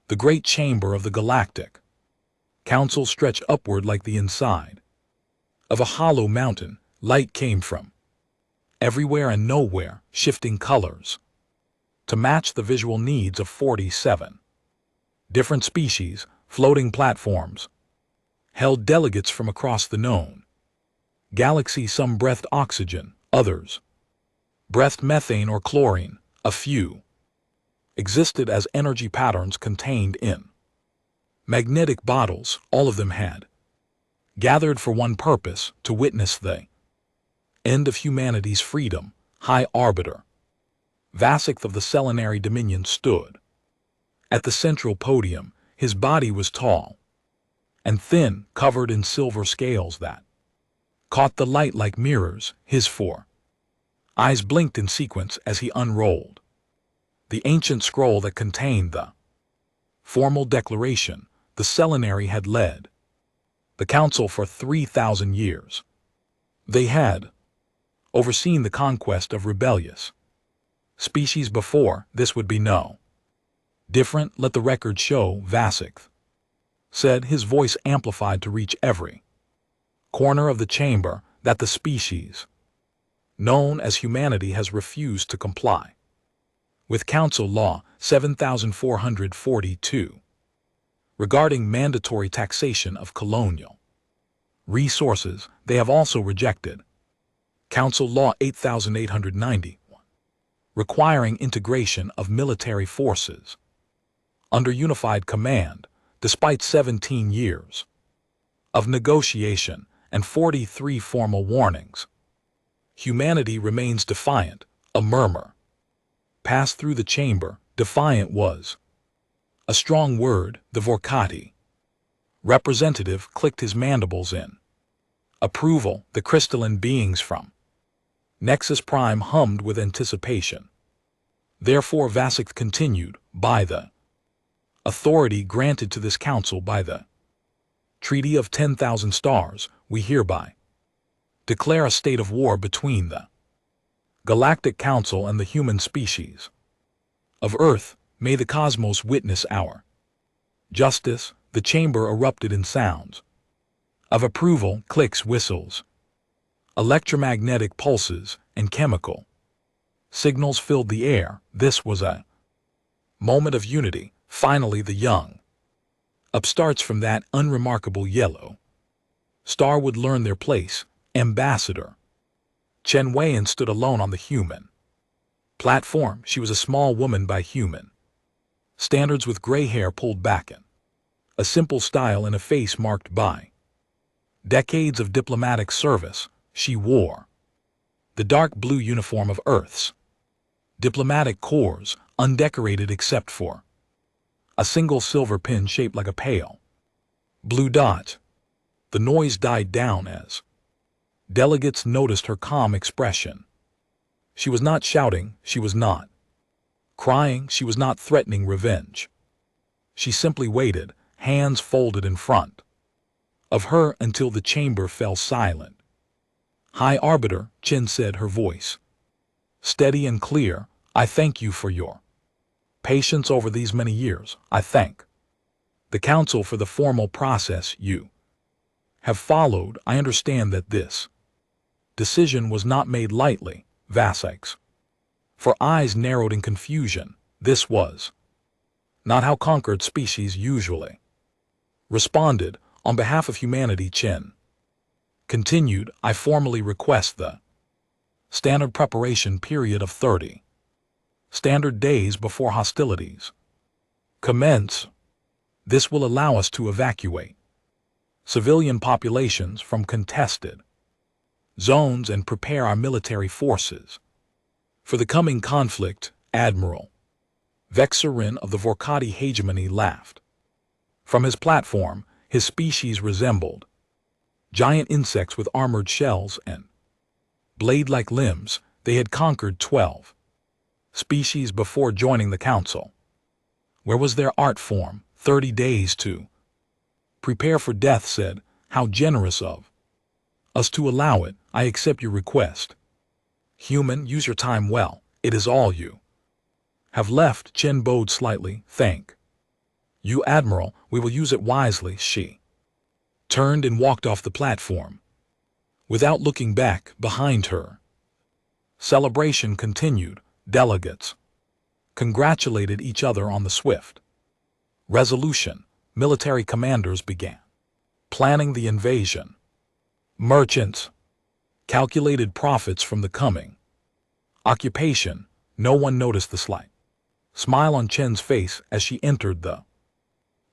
The great chamber of the Galactic. Council stretched upward like the inside of a hollow mountain. Light came from everywhere and nowhere, shifting colors to match the visual needs of 47 different species. Floating platforms held delegates from across the known galaxy. Some breathed oxygen, others breathed methane or chlorine. A few existed as energy patterns contained in magnetic bottles. All of them had gathered for one purpose: to witness the end of humanity's freedom. High Arbiter Vasek of the Selenary Dominion stood at the central podium. His body was tall and thin, covered in silver scales that caught the light like mirrors. His four eyes blinked in sequence as he unrolled the ancient scroll that contained the formal declaration. The Selenary had led the Council for 3,000 years. They had overseen the conquest of rebellious species. Before this would be no different. Let the record show, Vasek said, his voice amplified to reach every corner of the chamber, that the species known as humanity has refused to comply with Council Law 7442 regarding mandatory taxation of colonial resources. They have also rejected Council Law 8891 requiring integration of military forces under unified command. Despite 17 years of negotiation and 43 formal warnings, humanity remains defiant. A murmur passed through the chamber. Defiant was a strong word. The Vorkati representative clicked his mandibles in approval. The crystalline beings from Nexus Prime hummed with anticipation. Therefore, Vasek continued, by the authority granted to this council by the Treaty of 10,000 Stars, we hereby declare a state of war between the Galactic Council and the human species of Earth. May the cosmos witness our justice. The chamber erupted in sounds of approval, clicks, whistles, electromagnetic pulses, and chemical signals filled the air. This was a moment of unity. Finally, the young upstarts from that unremarkable yellow star would learn their place. Ambassador Chen Weian stood alone on the human platform. She was a small woman by human standards, with gray hair pulled back in a simple style and a face marked by decades of diplomatic service. She wore the dark blue uniform of Earth's diplomatic corps, undecorated except for a single silver pin shaped like a pale blue dot. The noise died down as delegates noticed her calm expression. She was not shouting, she was not crying, she was not threatening revenge. She simply waited, hands folded in front of her, until the chamber fell silent. High Arbiter, Chen said, her voice steady and clear, I thank you for your patience over these many years. I thank the Council for the formal process you have followed. I understand that this decision was not made lightly. Vasek's for eyes narrowed in confusion. This was not how conquered species usually responded. On behalf of humanity, Chen continued, I formally request the standard preparation period of 30 standard days before hostilities commence. This will allow us to evacuate civilian populations from contested zones and prepare our military forces for the coming conflict. Admiral Vexerin of the Vorkati hegemony laughed. From his platform, his species resembled giant insects with armored shells and blade-like limbs. They had conquered 12 species before joining the council. Where was their art form? 30 days to prepare for death, said. How generous of us to allow it. I accept your request. Human, use your time well. It is all you have left. Chen bowed slightly. Thank You, Admiral, we will use it wisely. She turned and walked off the platform. Without looking back behind her. Celebration continued. Delegates congratulated each other on the swift resolution. Military commanders began planning the invasion. Merchants calculated profits from the coming occupation. No one noticed the slight smile on Chen's face as she entered the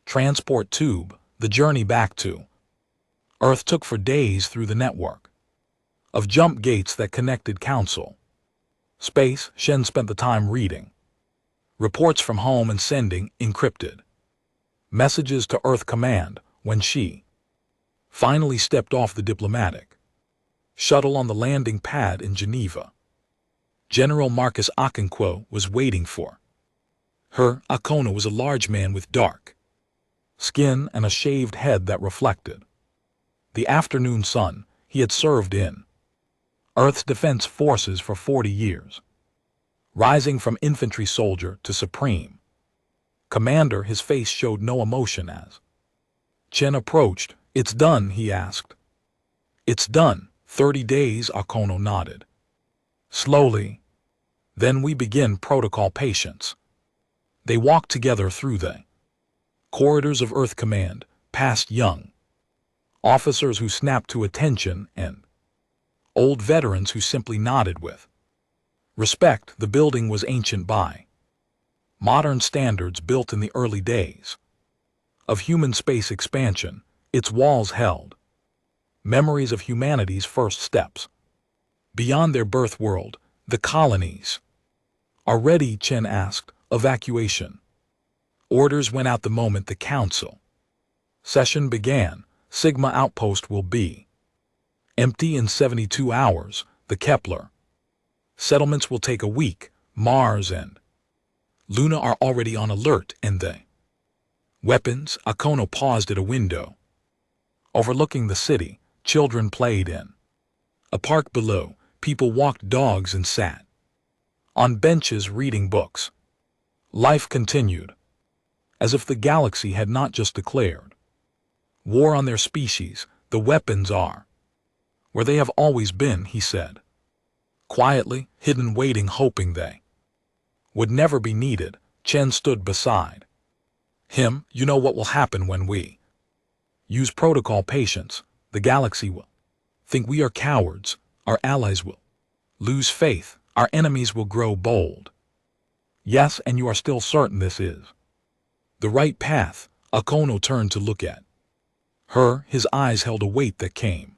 transport tube. The journey back to Earth took for days through the network of jump gates that connected Council space. Shen spent the time reading reports from home and sending encrypted messages to Earth Command. When she finally stepped off the diplomatic shuttle on the landing pad in Geneva, General Marcus Okonkwo was waiting for her. Okono was a large man with dark skin and a shaved head that reflected the afternoon sun. He had served in Earth's defense forces for 40 years, rising from infantry soldier to supreme commander. His face showed no emotion as Chen approached. It's done, he asked. It's done. 30 days, Okono nodded. Slowly. Then we begin protocol patience. They walked together through the corridors of Earth Command, past young officers who snapped to attention and old veterans who simply nodded with respect. The building was ancient by modern standards, built in the early days of human space expansion. Its walls held memories of humanity's first steps. Beyond their birth world, the colonies are ready, Chen asked. Evacuation orders went out the moment the council session began. Sigma outpost will be empty in 72 hours. The Kepler settlements will take a week. Mars and Luna are already on alert, and the weapons. Okono paused at a window overlooking the city. Children played in a park below. People walked dogs and sat on benches reading books. Life continued, as if the galaxy had not just declared war on their species. The weapons are where they have always been, he said, quietly, hidden, waiting, hoping they would never be needed. Chen stood beside him. You know what will happen when we use protocol patience? The galaxy will think we are cowards. Our allies will lose faith. Our enemies will grow bold. Yes, and you are still certain this is the right path? Okono turned to look at her. His eyes held a weight that came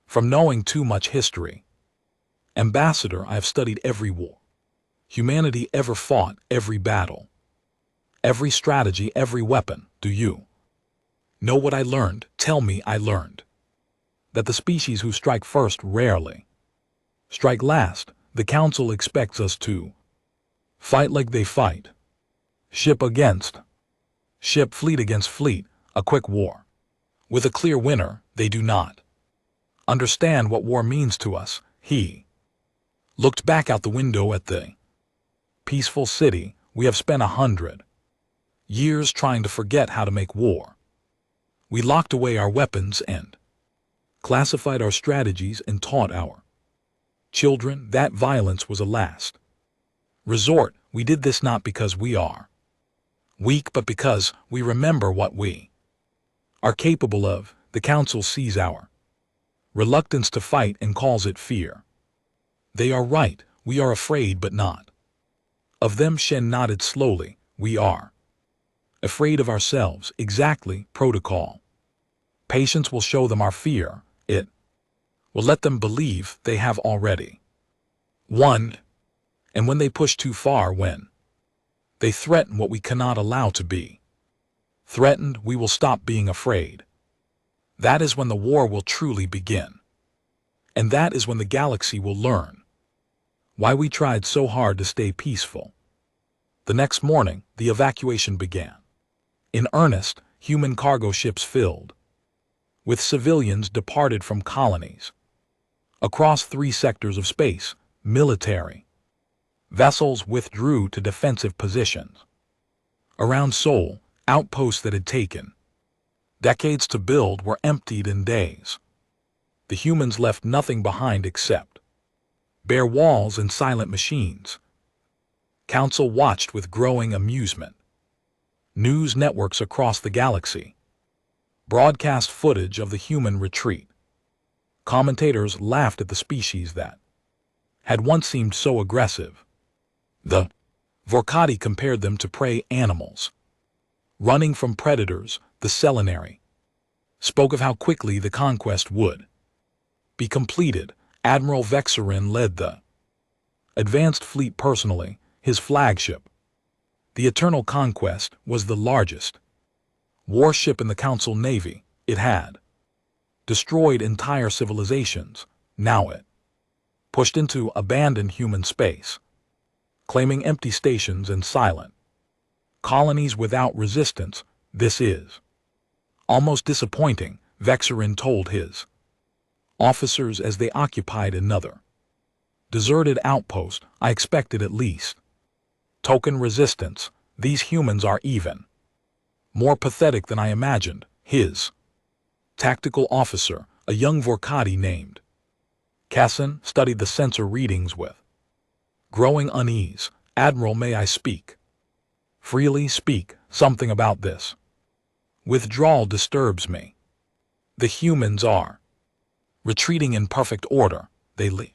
from knowing too much history. Ambassador, I have studied every war humanity ever fought, every battle, every strategy, every weapon. Do you know what I learned? Tell me. I learned that the species who strike first rarely strike last. The Council expects us to fight like they fight. Ship against ship, fleet against fleet, a quick war with a clear winner. They do not understand what war means to us. He looked back out the window at the peaceful city. We have spent 100 years trying to forget how to make war. We locked away our weapons and classified our strategies and taught our children that violence was a last resort. We did this not because we are weak, but because we remember what we are capable of. The Council sees our reluctance to fight and calls it fear. They are right. We are afraid, but not of them. Shen nodded slowly. We are afraid of ourselves. Exactly. Protocol patience will show them our fear. It will let them believe they have already won. And when they push too far, when they threaten what we cannot allow to be threatened, we will stop being afraid. That is when the war will truly begin. And that is when the galaxy will learn why we tried so hard to stay peaceful. The next morning, the evacuation began. In earnest, human cargo ships filled with civilians departed from colonies across 3 sectors of space. Military vessels withdrew to defensive positions around Seoul. Outposts that had taken decades to build were emptied in days. The humans left nothing behind except bare walls and silent machines. Council watched with growing amusement. News networks across the galaxy broadcast footage of the human retreat. Commentators laughed at the species that had once seemed so aggressive. The Vorkati compared them to prey animals, running from predators. The Selenary spoke of how quickly the conquest would be completed. Admiral Vexarin led the advanced fleet personally, his flagship. The Eternal Conquest was the largest warship in the Council Navy. It had destroyed entire civilizations. Now it pushed into abandoned human space, claiming empty stations and silent colonies without resistance. This is almost disappointing, Vexarin told his officers as they occupied another deserted outpost. I expected at least token resistance. These humans are even more pathetic than I imagined. His tactical officer, a young Vorkati named Kassan, studied the sensor readings with growing unease. Admiral, may I speak freely? Speak. Something about this withdrawal disturbs me. The humans are retreating in perfect order. They leave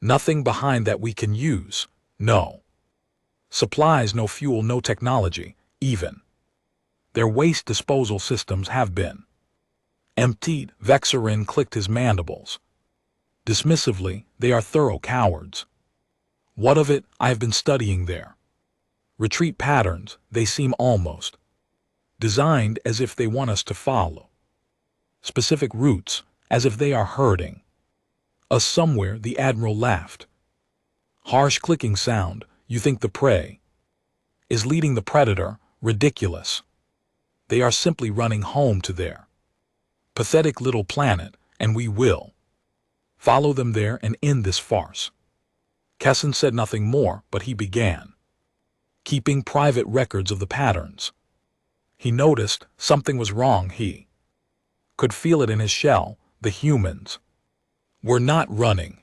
nothing behind that we can use. No supplies, no fuel, no technology. Even their waste disposal systems have been emptied. Vexarin clicked his mandibles dismissively. They are thorough cowards. What of it? I have been studying their retreat patterns. They seem almost designed as if they want us to follow specific routes, as if they are herding us somewhere. The Admiral laughed. Harsh clicking sound. You think the prey is leading the predator? Ridiculous. They are simply running home to their pathetic little planet, and we will follow them there and end this farce. Kassan said nothing more, but he began keeping private records of the patterns. He noticed something was wrong. He could feel it in his shell. The humans were not running.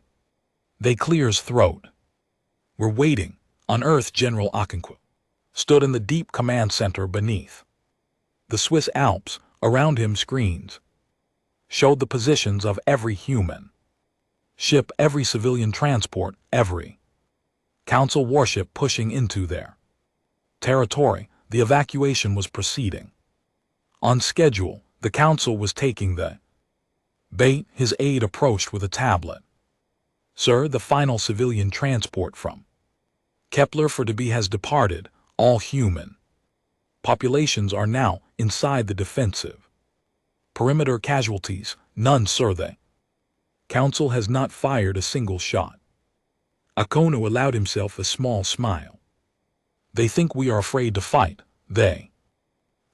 They cleared his throat. We're waiting. On Earth, General Okonkwo stood in the deep command center beneath the Swiss Alps. Around him, screens showed the positions of every human ship, every civilian transport, every Council warship pushing into their territory. The evacuation was proceeding on schedule. The Council was taking the bait. His aide approached with a tablet. Sir, the final civilian transport from Kepler for Deby has departed. All human populations are now inside the defensive perimeter. Casualties? None, sir. The Council has not fired a single shot. Akono allowed himself a small smile. They think we are afraid to fight. They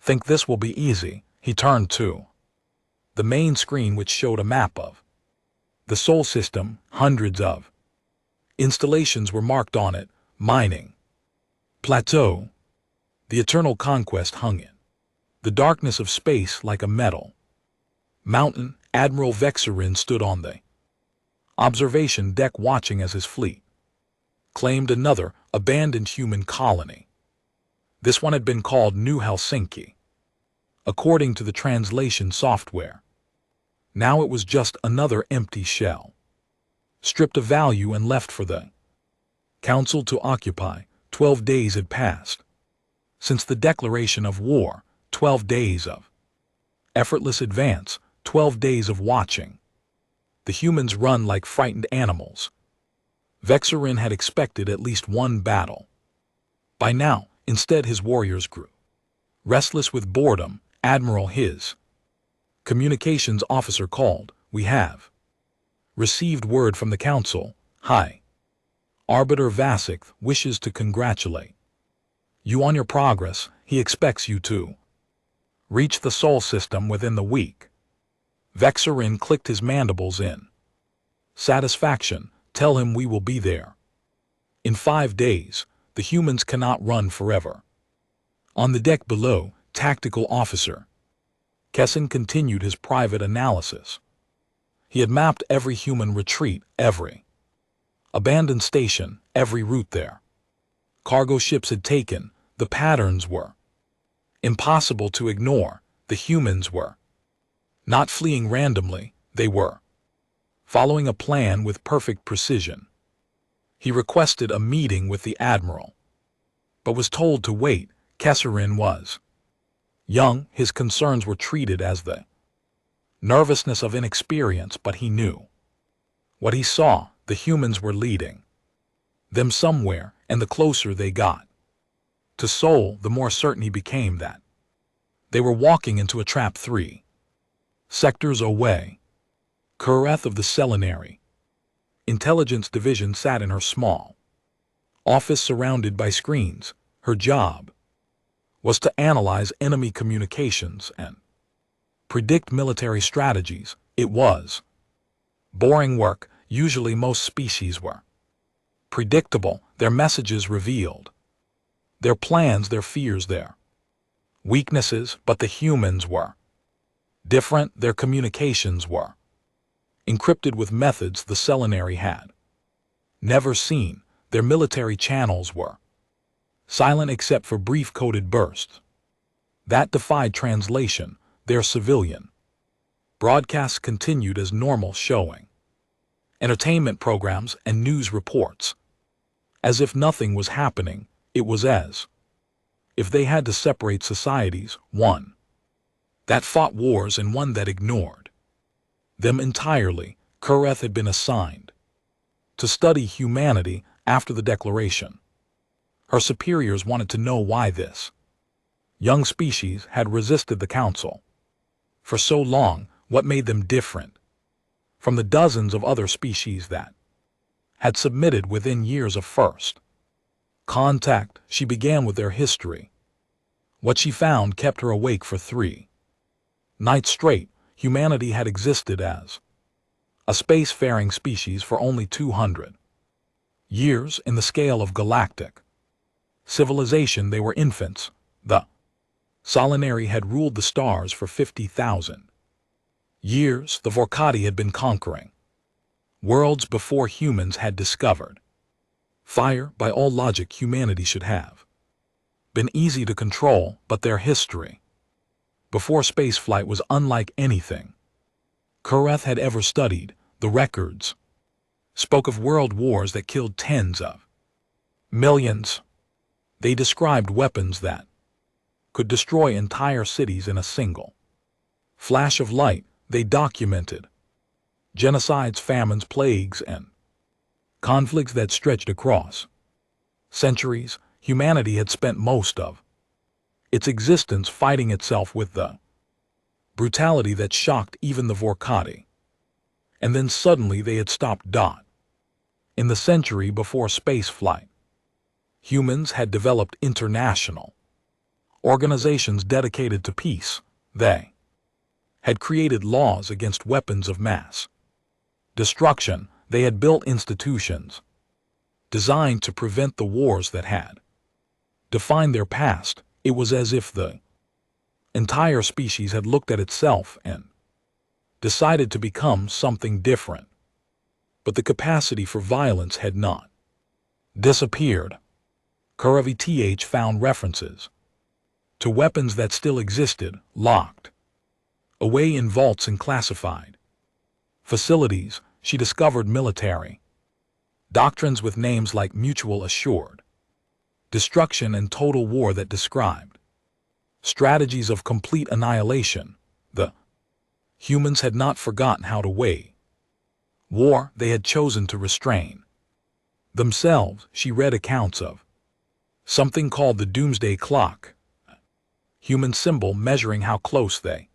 think this will be easy. He turned to the main screen, which showed a map of the Sol system. Hundreds of installations were marked on it. Mining plateau. The Eternal Conquest hung in the darkness of space like a metal mountain. Admiral Vexarin stood on the observation deck watching as his fleet claimed another abandoned human colony. This one had been called New Helsinki, according to the translation software. Now it was just another empty shell, stripped of value and left for the Council to occupy. 12 days had passed since the declaration of war. 12 days of effortless advance. 12 days of watching the humans run like frightened animals. Vexarin had expected at least one battle by now. Instead, his warriors grew restless with boredom. Admiral, his communications officer called. We have received word from the Council. High Arbiter Vasek wishes to congratulate you on your progress. He expects you to reach the Sol system within the week. Vexarin clicked his mandibles in satisfaction. Tell him we will be there in 5 days. The humans cannot run forever. On the deck below, tactical officer. Kessin continued his private analysis. He had mapped every human retreat, every abandoned station, every route there. Cargo ships had taken, the patterns were impossible to ignore. The humans were not fleeing randomly, they were following a plan with perfect precision. He requested a meeting with the admiral, but was told to wait. Kesserin was young, his concerns were treated as the nervousness of inexperience, but he knew what he saw. The humans were leading them somewhere, and the closer they got to Sol, the more certain he became that they were walking into a trap 3 sectors away. Kureth of the Selenary Intelligence Division sat in her small office surrounded by screens. Her job was to analyze enemy communications and predict military strategies. It was boring work. Usually most species were predictable. Their messages revealed their plans, their fears, their weaknesses, but the humans were different. Their communications were encrypted with methods the Selenary had never seen. Their military channels were silent except for brief coded bursts that defied translation. Their civilian broadcasts continued as normal, showing entertainment programs and news reports as if nothing was happening. It was as if they had to separate societies, one that fought wars and one that ignored them entirely. Kureth had been assigned to study humanity after the Declaration. Her superiors wanted to know why this young species had resisted the Council for so long, what made them different from the dozens of other species that had submitted within years of first contact. She began with their history. What she found kept her awake for 3 nights straight. Humanity had existed as a spacefaring species for only 200 years in the scale of galactic civilization. They were infants. The Solinari had ruled the stars for 50,000 years. The Vorkati had been conquering worlds before humans had discovered fire. By all logic, humanity should have been easy to control, but their history before spaceflight was unlike anything Kureth had ever studied. The records spoke of world wars that killed tens of millions. They described weapons that could destroy entire cities in a single flash of light. They documented genocides, famines, plagues, and conflicts that stretched across centuries. Humanity had spent most of its existence fighting itself with the brutality that shocked even the Vorkati. And then suddenly they had stopped. In the century before spaceflight, humans had developed international organizations dedicated to peace. They had created laws against weapons of mass destruction. They had built institutions designed to prevent the wars that had defined their past. It was as if the entire species had looked at itself and decided to become something different. But the capacity for violence had not disappeared. Kuravith found references to weapons that still existed, locked away in vaults and classified facilities. She discovered military doctrines with names like mutual assured destruction and total war that described strategies of complete annihilation. The humans had not forgotten how to wage war. They had chosen to restrain themselves. She read accounts of something called the Doomsday Clock, human symbol measuring how close they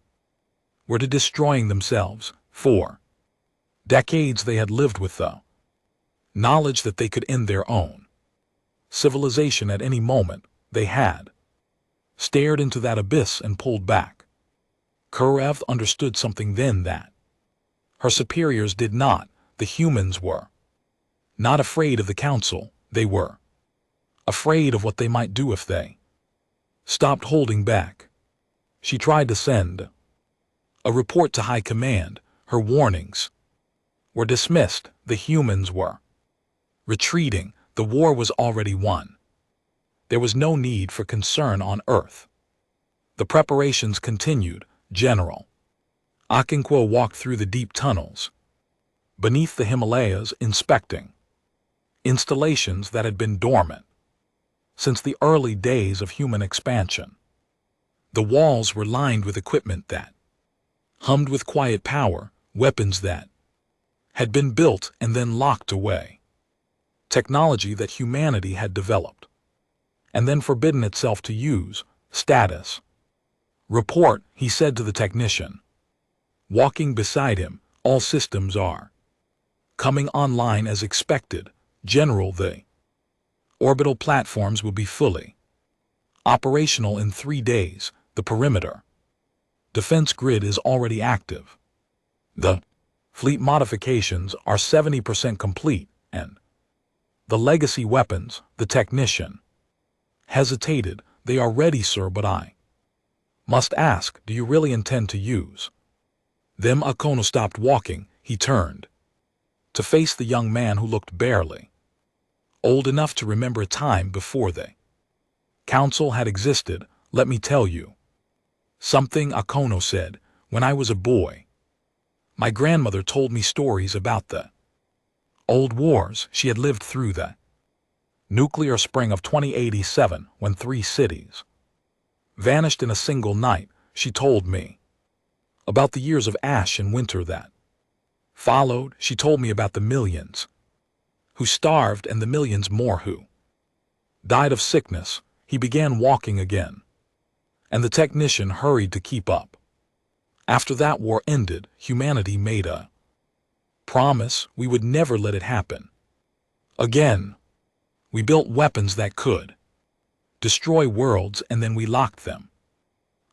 were to destroying themselves. For decades they had lived with the knowledge that they could end their own civilization at any moment. They had stared into that abyss and pulled back. Kurev understood something then that her superiors did not. The humans were not afraid of the council. They were afraid of what they might do if they stopped holding back. She tried to send a report to High Command. Her warnings were dismissed. The humans were retreating. The war was already won. There was no need for concern on Earth. The preparations continued. General Okonkwo walked through the deep tunnels beneath the Himalayas, inspecting installations that had been dormant since the early days of human expansion. The walls were lined with equipment that hummed with quiet power, weapons that had been built and then locked away, technology that humanity had developed and then forbidden itself to use. Status report, he said to the technician, walking beside him. All systems are coming online as expected. General, the orbital platforms will be fully operational in 3 days. The perimeter defense grid is already active. The fleet modifications are 70% complete, and the legacy weapons, the technician hesitated. They are ready, sir, but I must ask, do you really intend to use them? Okono stopped walking. He turned to face the young man who looked barely old enough to remember a time before the council had existed. Let me tell you something, Okono said. When I was a boy, my grandmother told me stories about the old wars. She had lived through the nuclear spring of 2087 when 3 cities vanished in a single night. She told me about the years of ash and winter that followed. She told me about the millions who starved and the millions more who died of sickness. He began walking again, and the technician hurried to keep up. After that war ended, humanity made a promise we would never let it happen again. We built weapons that could destroy worlds, and then we locked them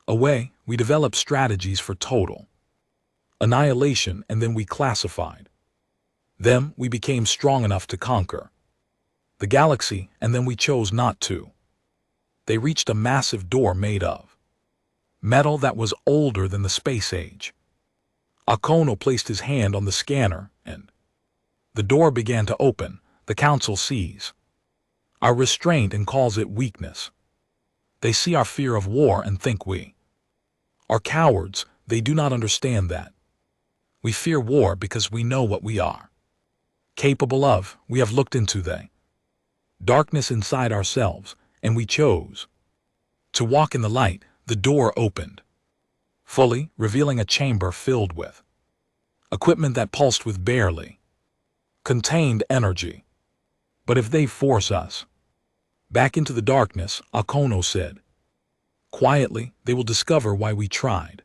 away. We developed strategies for total annihilation, and then we classified them. We became strong enough to conquer the galaxy, and then we chose not to. They reached a massive door made of metal that was older than the space age. Okono placed his hand on the scanner, and the door began to open. The council sees our restraint and calls it weakness. They see our fear of war and think we are cowards. They do not understand that we fear war because we know what we are capable of. We have looked into the darkness inside ourselves, and we chose to walk in the light. The door opened fully, revealing a chamber filled with equipment that pulsed with barely contained energy. But if they force us back into the darkness, Okono said quietly, they will discover why we tried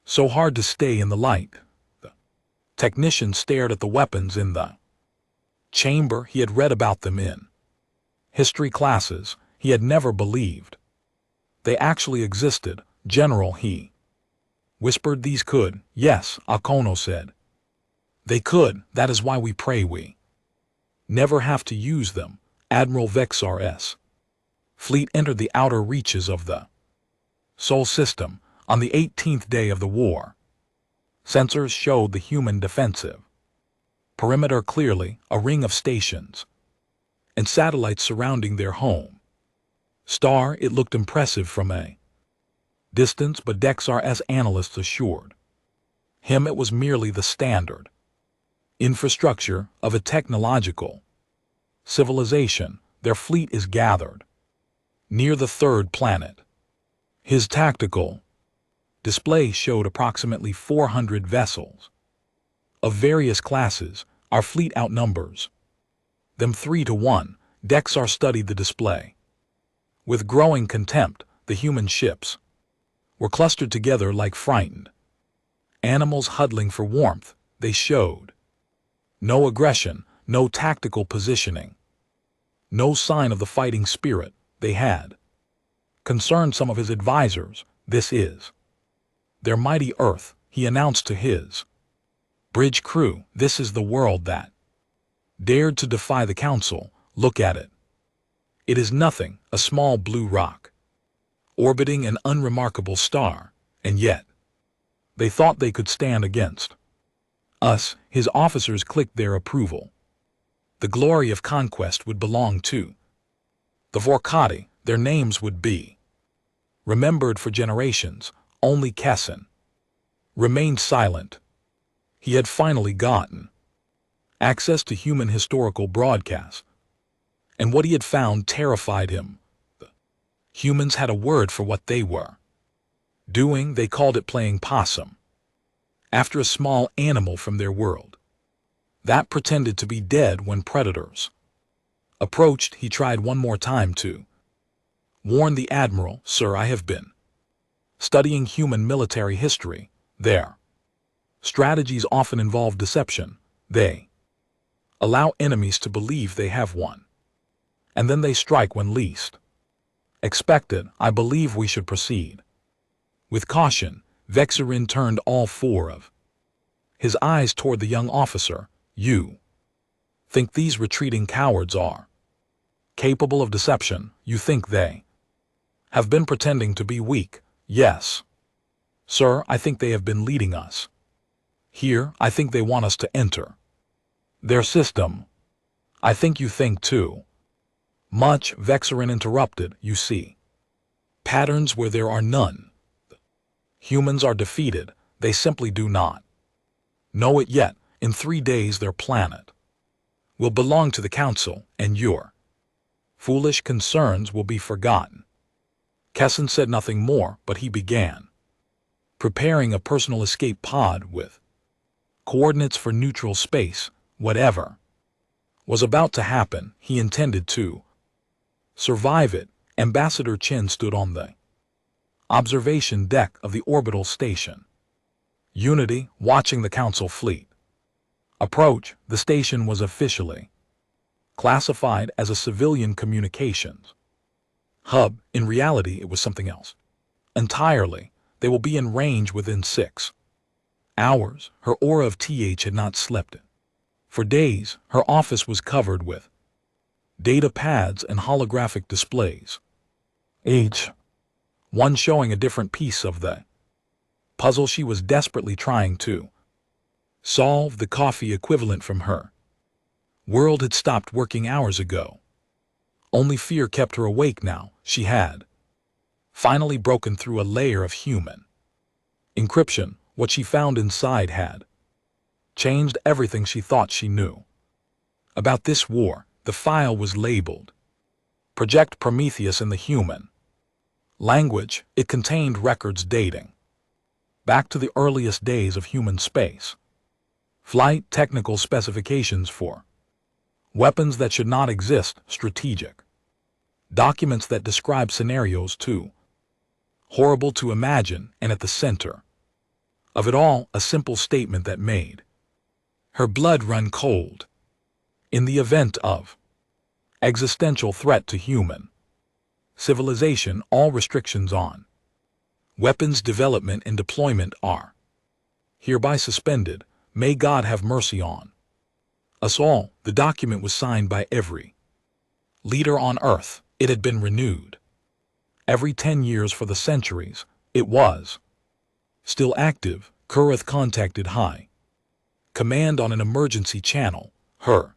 so hard to stay in the light. The technician stared at the weapons in the chamber. He had read about them in history classes. He had never believed they actually existed. General, he whispered, these could. Yes, Okono said. They could. That is why we pray we never have to use them. Admiral Vexar's fleet entered the outer reaches of the Sol system on the 18th day of the war. Sensors showed the human defensive perimeter clearly, a ring of stations and satellites surrounding their home star. It looked impressive from a distance, but Dexar's analysts assured him it was merely the standard infrastructure of a technological civilization. Their fleet is gathered near the 3rd planet. His tactical display showed approximately 400 vessels of various classes. Our fleet outnumbers them 3 to 1. Dexar studied the display with growing contempt. The human ships were clustered together like frightened animals huddling for warmth. They showed no aggression, no tactical positioning, no sign of the fighting spirit they had concerned some of his advisors. This is their mighty Earth, he announced to his bridge crew. This is the world that dared to defy the council. Look at it. It is nothing, a small blue rock orbiting an unremarkable star, and yet they thought they could stand against us. His officers clicked their approval. The glory of conquest would belong to the Vorkati. Their names would be remembered for generations. Only Kessin remained silent. He had finally gotten access to human historical broadcasts, and what he had found terrified him. The humans had a word for what they were doing. They called it playing possum after a small animal from their world that pretended to be dead when predators approached. He tried one more time to warn the admiral, "Sir, I have been studying human military history. Their strategies often involve deception. They allow enemies to believe they have won, and then they strike when least expected. I believe we should proceed with caution." Vexerin turned all four of his eyes toward the young officer. "You think these retreating cowards are capable of deception? You think they have been pretending to be weak?" "Yes, sir, I think they have been leading us here. I think they want us to enter their system." "I think you think too much," Vexerin interrupted. "You see patterns where there are none. Humans are defeated. They simply do not know it yet. In 3 days their planet will belong to the Council, and your foolish concerns will be forgotten." Kessin said nothing more, but he began preparing a personal escape pod with coordinates for neutral space. Whatever was about to happen, he intended to survive it. Ambassador Chen stood on the observation deck of the orbital station Unity, watching the Council fleet approach. The station was officially classified as a civilian communications hub. In reality, it was something else entirely. They will be in range within 6 hours. Her aura of TH had not slept for days. Her office was covered with data pads and holographic displays, each one showing a different piece of the puzzle she was desperately trying to solve. The coffee equivalent from her world had stopped working hours ago. Only fear kept her awake now. She had finally broken through a layer of human encryption. What she found inside had changed everything she thought she knew about this war. The file was labeled Project Prometheus in the human language. It contained records dating back to the earliest days of human space flight, technical specifications for weapons that should not exist, strategic documents that describe scenarios too horrible to imagine, and at the center of it all, a simple statement that made her blood run cold. In the event of existential threat to human civilization, all restrictions on weapons development and deployment are hereby suspended. May God have mercy on us all. The document was signed by every leader on Earth. It had been renewed every 10 years for the centuries. It was still active. Kurith contacted High Command on an emergency channel. Her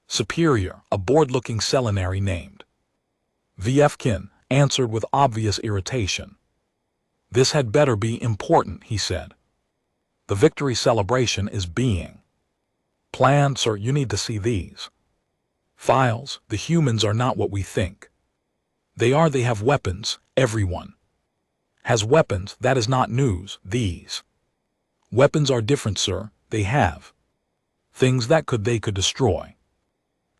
superior, a bored-looking selenary named Vfkin, answered with obvious irritation. "This had better be important," he said. "The victory celebration is being planned, sir. You need to see these files. The humans are not what we think they are. They have weapons. Everyone has weapons. That is not news. These weapons are different, sir. They have things that they could destroy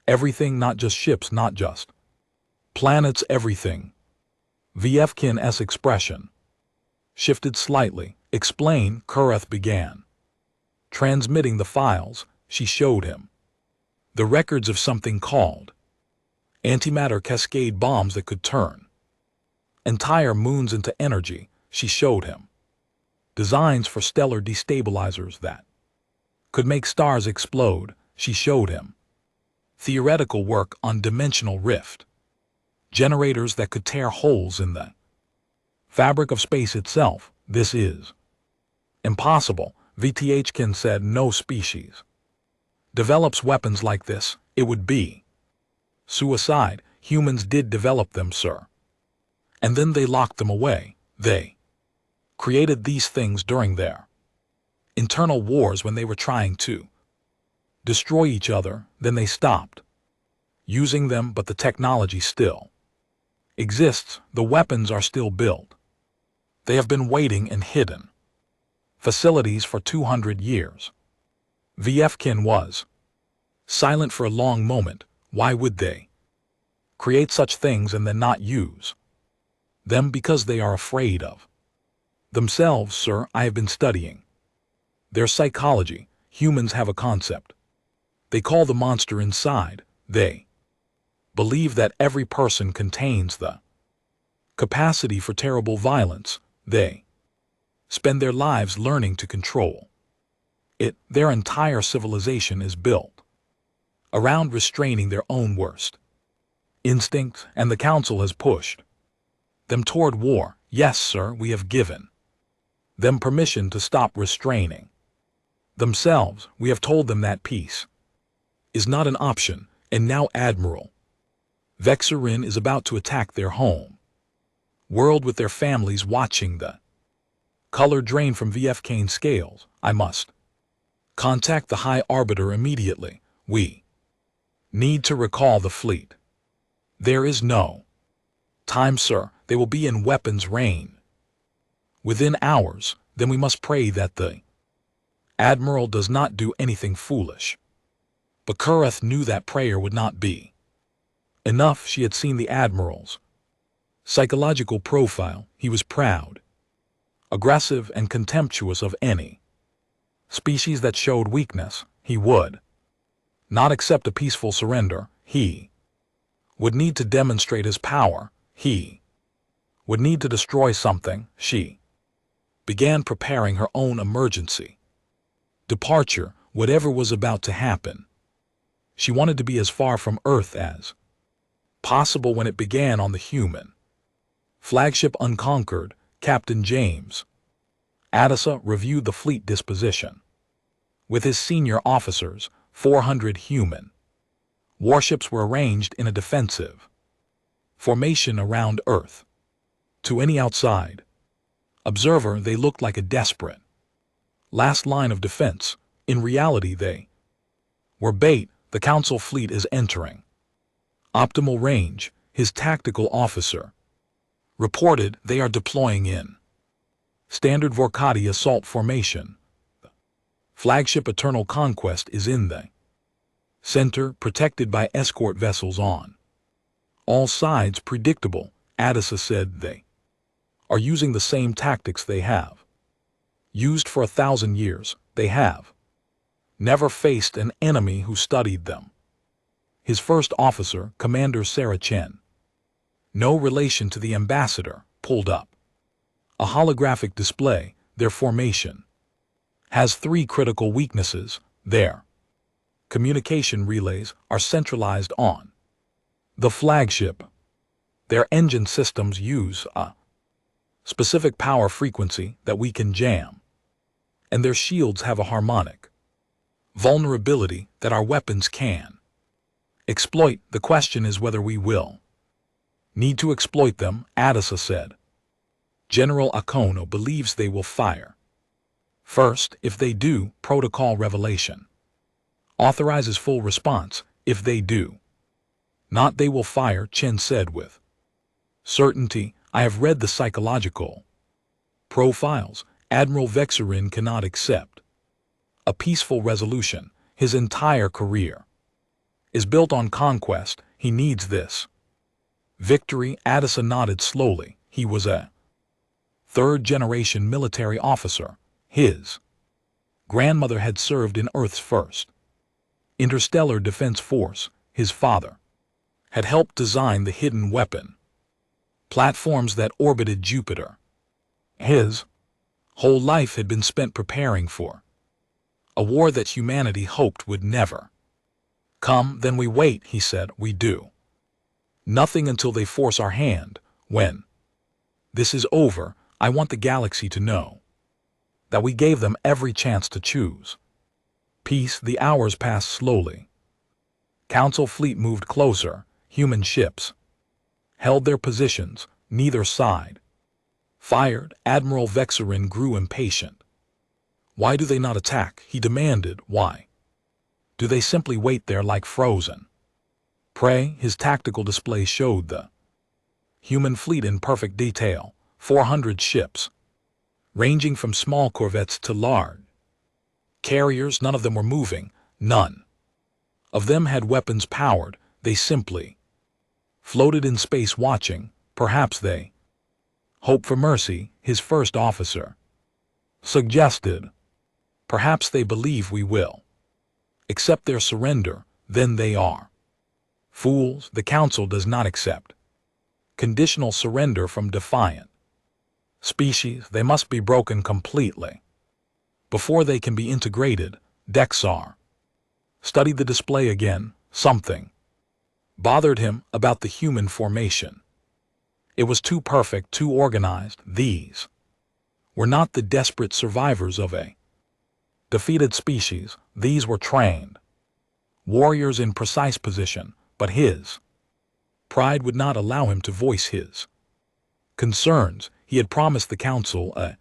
everything, not just ships, not just planets, everything." Vfkin's expression shifted slightly. "Explain." Kurith began transmitting the files. She showed him the records of something called antimatter cascade bombs that could turn entire moons into energy. She showed him designs for stellar destabilizers that could make stars explode. She showed him theoretical work on dimensional rift generators that could tear holes in the fabric of space itself, this is impossible. VTHkin said no species develops weapons like this. It would be suicide. Humans did develop them, sir. And then they locked them away. They created these things during their internal wars when they were trying to destroy each other. Then they stopped using them, but the technology still exists. The weapons are still built. They have been waiting in hidden facilities for 200 years. VFkin was silent for a long moment. Why would they create such things and then not use them? Because they are afraid of themselves, sir. I have been studying their psychology. Humans have a concept they call the monster inside. They believe that every person contains the capacity for terrible violence. They spend their lives learning to control it. Their entire civilization is built around restraining their own worst instincts, and the Council has pushed them toward war. Yes, sir, we have given them permission to stop restraining themselves. We have told them that peace is not an option, and now Admiral Vexerin is about to attack their home world with their families watching the color drain from VFK's scales. I must contact the High Arbiter immediately. We need to recall the fleet. There is no time, sir. They will be in weapons rain within hours. Then we must pray that the Admiral does not do anything foolish. But Kureth knew that prayer would not be enough. She had seen the Admiral's psychological profile. He was proud, aggressive, and contemptuous of any species that showed weakness. He would not accept a peaceful surrender. He would need to demonstrate his power. He would need to destroy something. She began preparing her own emergency departure, whatever was about to happen. She wanted to be as far from Earth as possible. When it began on the human flagship Unconquered, Captain James Adisa reviewed the fleet disposition with his senior officers. 400 human warships were arranged in a defensive formation around Earth. To any outside observer, they looked like a desperate last line of defense. In reality, they were bait. The Council fleet is entering optimal range. His tactical officer reported they are deploying in standard Vorkati assault formation. The flagship Eternal Conquest is in the center, protected by escort vessels on all sides. Predictable, Adisa said. They are using the same tactics they have used for 1,000 years. They have never faced an enemy who studied them. His first officer, Commander Sarah Chen, no relation to the ambassador, pulled up a holographic display. Their formation has 3 critical weaknesses. Their communication relays are centralized on the flagship. Their engine systems use a specific power frequency that we can jam, and their shields have a harmonic vulnerability that our weapons can exploit. The question is whether we will need to exploit them, Adisa said. General Akono believes they will fire first. If they do, protocol revelation authorizes full response. If they do not, they will fire, Chen said with certainty. I have read the psychological profiles. Admiral Vexerin cannot accept a peaceful resolution. His entire career is built on conquest. He needs this victory. Adisa nodded slowly. He was a third-generation military officer. His grandmother had served in Earth's first interstellar defense force. His father had helped design the hidden weapon platforms that orbited Jupiter. His whole life had been spent preparing for a war that humanity hoped would never come. Then we wait, he said. We do nothing until they force our hand. When This is over. I want the galaxy to know that we gave them every chance to choose peace. The hours passed slowly. Council fleet moved closer. Human ships held their positions. Neither side fired. Admiral Vexerin grew impatient. Why do they not attack? He demanded. Why do they simply wait there like frozen prey? His tactical display showed the human fleet in perfect detail. 400 ships, ranging from small corvettes to large carriers. None of them were moving. None of them had weapons powered. They simply floated in space watching. Perhaps they hope for mercy, his first officer suggested. Perhaps they believe we will accept their surrender. Then they are fools. The Council does not accept conditional surrender from defiant species. They must be broken completely before they can be integrated. Dexar studied the display again. Something bothered him about the human formation. It was too perfect, too organized. These were not the desperate survivors of a defeated species. These were trained warriors in precise position, but his pride would not allow him to voice his concerns. He had promised the Council a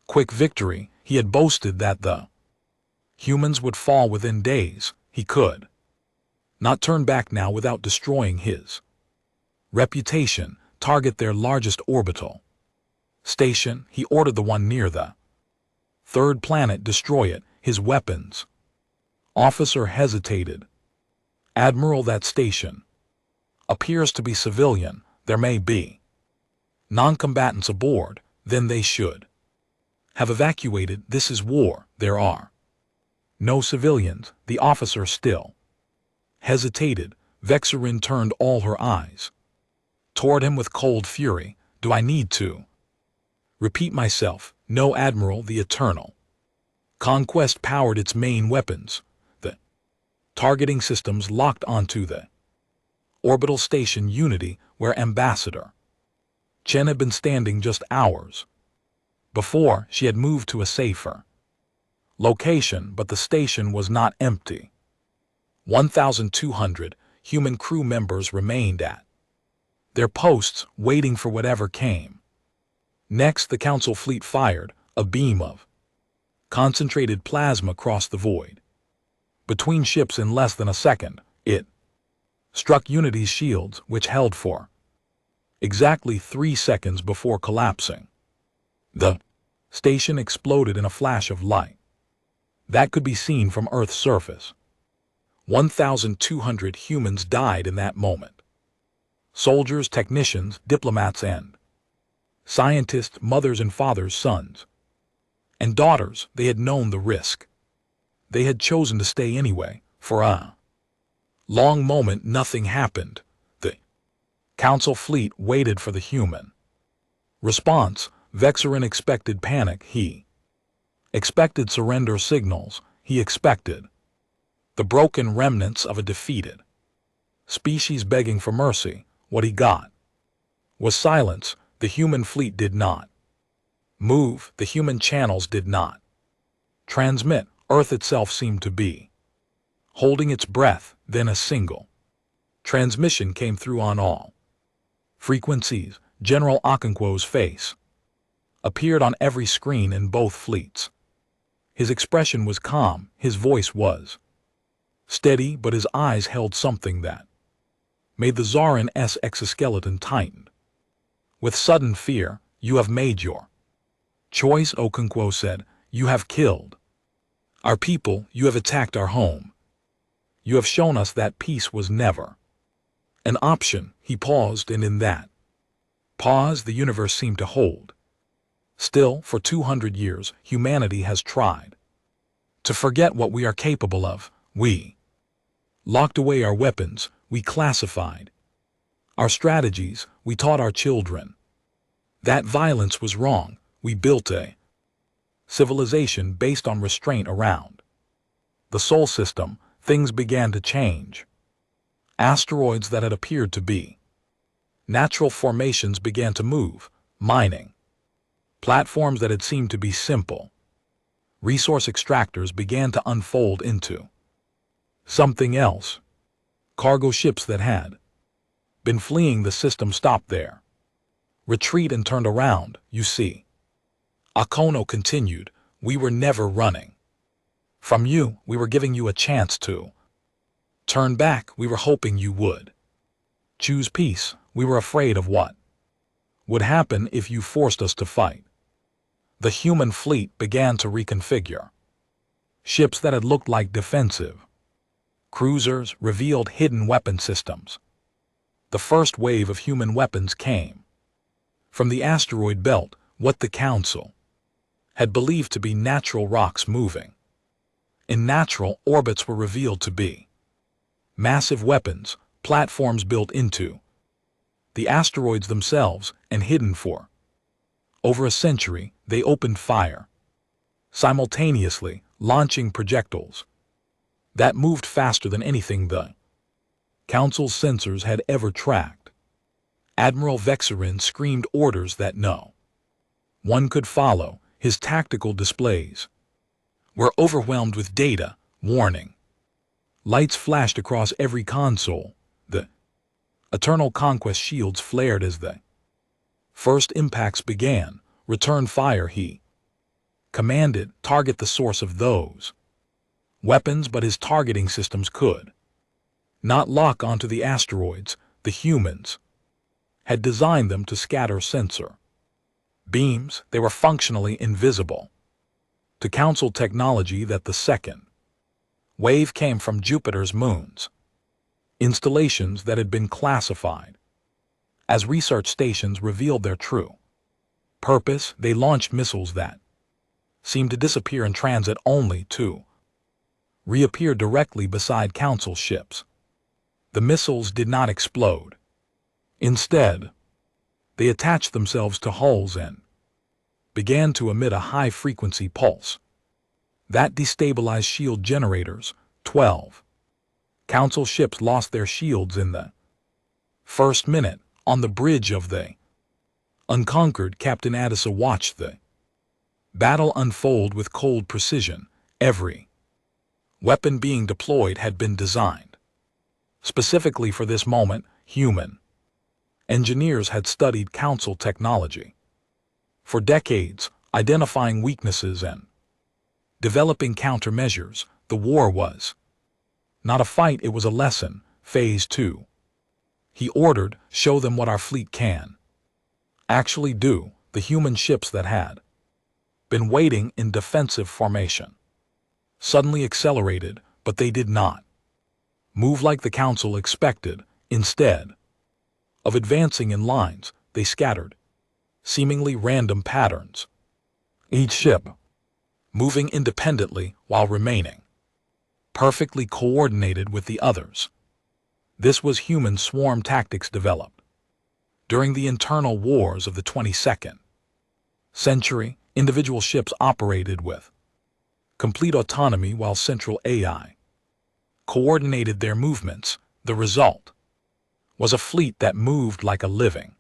quick victory. He had boasted that the humans would fall within days. He could not turn back now without destroying his reputation. Target their largest orbital station. He ordered the one near the third planet. Destroy it. His weapons officer hesitated. Admiral, that station appears to be civilian. There may be non-combatants aboard. Then they should have evacuated. This is war. There are no civilians. The officer still hesitated. Vexerin turned all her eyes toward him with cold fury. Do I need to repeat myself? No, Admiral. The Eternal Conquest powered its main weapons. The targeting systems locked onto the orbital station Unity, where Ambassador Chen had been standing just hours before. She had moved to a safer location, but the station was not empty. 1,200 human crew members remained at their posts, waiting for whatever came next. The Council fleet fired. A beam of concentrated plasma crossed the void between ships in less than a second. It struck Unity's shields, which held for exactly 3 seconds before collapsing. The station exploded in a flash of light that could be seen from Earth's surface. 1,200 humans died in that moment. Soldiers, technicians, diplomats, and scientists, mothers and fathers, sons and daughters. They had known the risk. They had chosen to stay anyway. For a long moment, nothing happened. The Council fleet waited for the human response. Vexerin expected panic. He expected surrender signals. He expected the broken remnants of a defeated species begging for mercy. What he got was silence. The human fleet did not move. The human channels did not transmit. Earth itself seemed to be holding its breath. Then a single transmission came through on all frequencies. General Okonkwo's face appeared on every screen in both fleets. His expression was calm. His voice was steady, but his eyes held something that made the Zarin's exoskeleton tighten. With sudden fear, "You have made your choice," Okonkwo said. "You have killed our people. You have attacked our home. You have shown us that peace was never an option." He paused, and in that pause the universe seemed to hold still. For 200 years, humanity has tried to forget what we are capable of. We locked away our weapons. We classified our strategies. We taught our children that violence was wrong. We built a civilization based on restraint around the Sol system. Things began to change. Asteroids that had appeared to be natural formations began to move. Mining. Platforms that had seemed to be simple resource extractors began to unfold into something else. Cargo ships that had been fleeing the system stopped there. Retreat and turned around, you see. Akono continued, we were never running from you, we were giving you a chance to turn back, we were hoping you would choose peace, we were afraid of what would happen if you forced us to fight. The human fleet began to reconfigure. Ships that had looked like defensive cruisers revealed hidden weapon systems. The first wave of human weapons came from the asteroid belt, what the Council had believed to be natural rocks moving in natural orbits were revealed to be massive weapons, platforms built into the asteroids themselves and hidden for over a century. They opened fire, simultaneously launching projectiles that moved faster than anything the Council's sensors had ever tracked. Admiral Vexerin screamed orders that no one could follow. His tactical displays were overwhelmed with data, warning. Lights flashed across every console. The Eternal Conquest shields flared as the first impacts began. Return fire, he commanded. Target the source of those weapons, but his targeting systems could not lock onto the asteroids. The humans had designed them to scatter sensor beams. They were functionally invisible to Council technology. That the second wave came from Jupiter's moons, installations that had been classified as research stations revealed their true purpose. They launched missiles that seemed to disappear in transit only to reappear directly beside Council ships. The missiles did not explode. Instead, they attached themselves to hulls and began to emit a high-frequency pulse that destabilized shield generators. 12 Council ships lost their shields in the first minute. On the bridge of the Unconquered, Captain Addisa watched the battle unfold with cold precision. Every weapon being deployed had been designed specifically for this moment. Human engineers had studied Council technology for decades, identifying weaknesses and developing countermeasures. The war was not a fight, it was a lesson. Phase 2. He ordered, show them what our fleet can actually do. The human ships that had been waiting in defensive formation suddenly accelerated, but they did not move like the Council expected. Instead of advancing in lines, they scattered, seemingly random patterns, each ship moving independently while remaining perfectly coordinated with the others. This was human swarm tactics developed during the internal wars of the 22nd century. Individual ships operated with complete autonomy while central AI coordinated their movements. The result was a fleet that moved like a living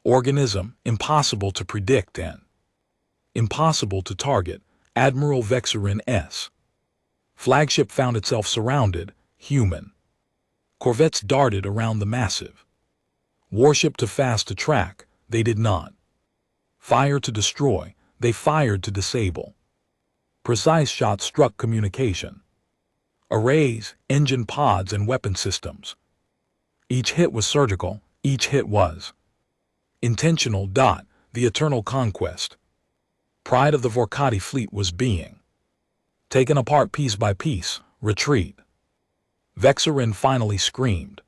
organism, impossible to predict and impossible to target. Admiral Vexerin's flagship found itself surrounded. Human corvettes darted around the massive warship too fast to track. They did not fire to destroy, they fired to disable. Precise shots struck communication arrays, engine pods, and weapon systems. Each hit was surgical, each hit was intentional. The Eternal Conquest, pride of the Vorkati fleet, was being taken apart piece by piece. Retreat. Vexerin finally screamed.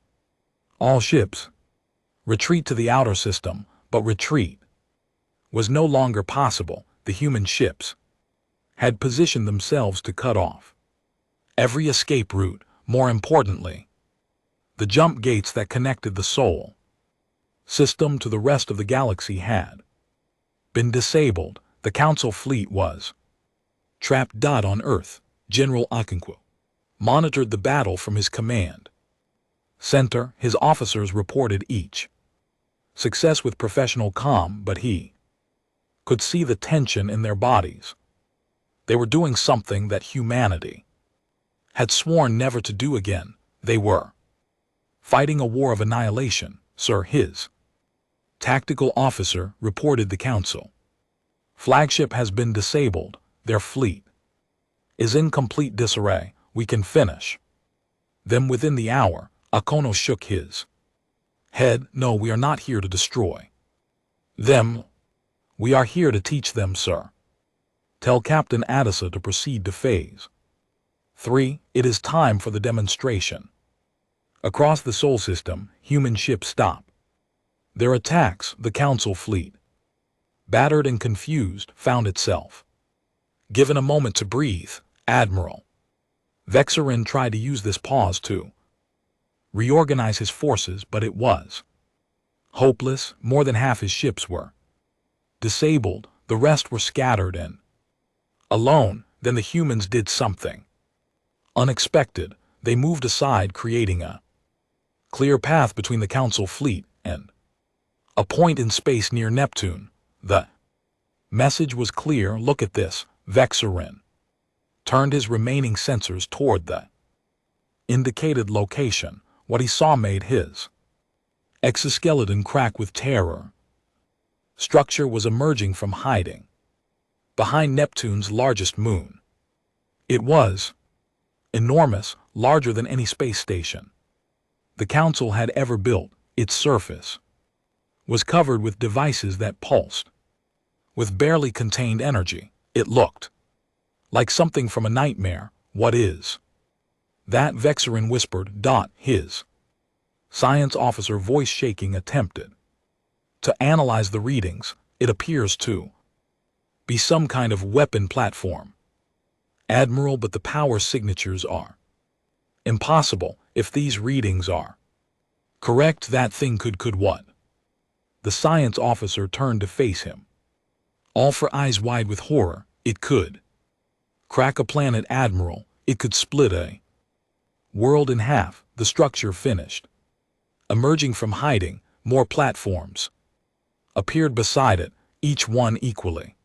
All ships, retreat to the outer system. But retreat was no longer possible. The human ships had positioned themselves to cut off every escape route. More importantly, the jump gates that connected the Sol system to the rest of the galaxy had been disabled. The Council fleet was trapped. On Earth, General Okonkwo monitored the battle from his command center. His officers reported each Success with professional calm, but he could see the tension in their bodies. They were doing something that humanity had sworn never to do again. They were fighting a war of annihilation, sir. His tactical officer reported the council. Flagship has been disabled. Their fleet is in complete disarray. We can finish them within the hour. Akono shook his head. No, we are not here to destroy them. We are here to teach them, sir. Tell Captain Adisa to proceed to Phase 3. It is time for the demonstration. Across the Sol system, human ships stop their attacks. The Council fleet, battered and confused, found itself given a moment to breathe. Admiral Vexerin tried to use this pause to reorganize his forces, but it was hopeless. More than half his ships were disabled, the rest were scattered and alone. Then the humans did something unexpected. They moved aside, creating a clear path between the Council fleet and a point in space near Neptune. The message was clear. Look at this. Vexerin turned his remaining sensors toward the indicated location. What he saw made his exoskeleton crack with terror. Structure was emerging from hiding behind Neptune's largest moon. It was enormous, larger than any space station the Council had ever built. Its surface was covered with devices that pulsed with barely contained energy. It looked like something from a nightmare. What is that? Vexerin whispered. His science officer, voice shaking, attempted to analyze the readings. It appears to be some kind of weapon platform, Admiral, but the power signatures are impossible. If these readings are correct, that thing could what? The science officer turned to face him, all for eyes wide with horror. It could crack a planet, Admiral. It could split a world in half. The structure finished emerging from hiding. More platforms appeared beside it, each one equally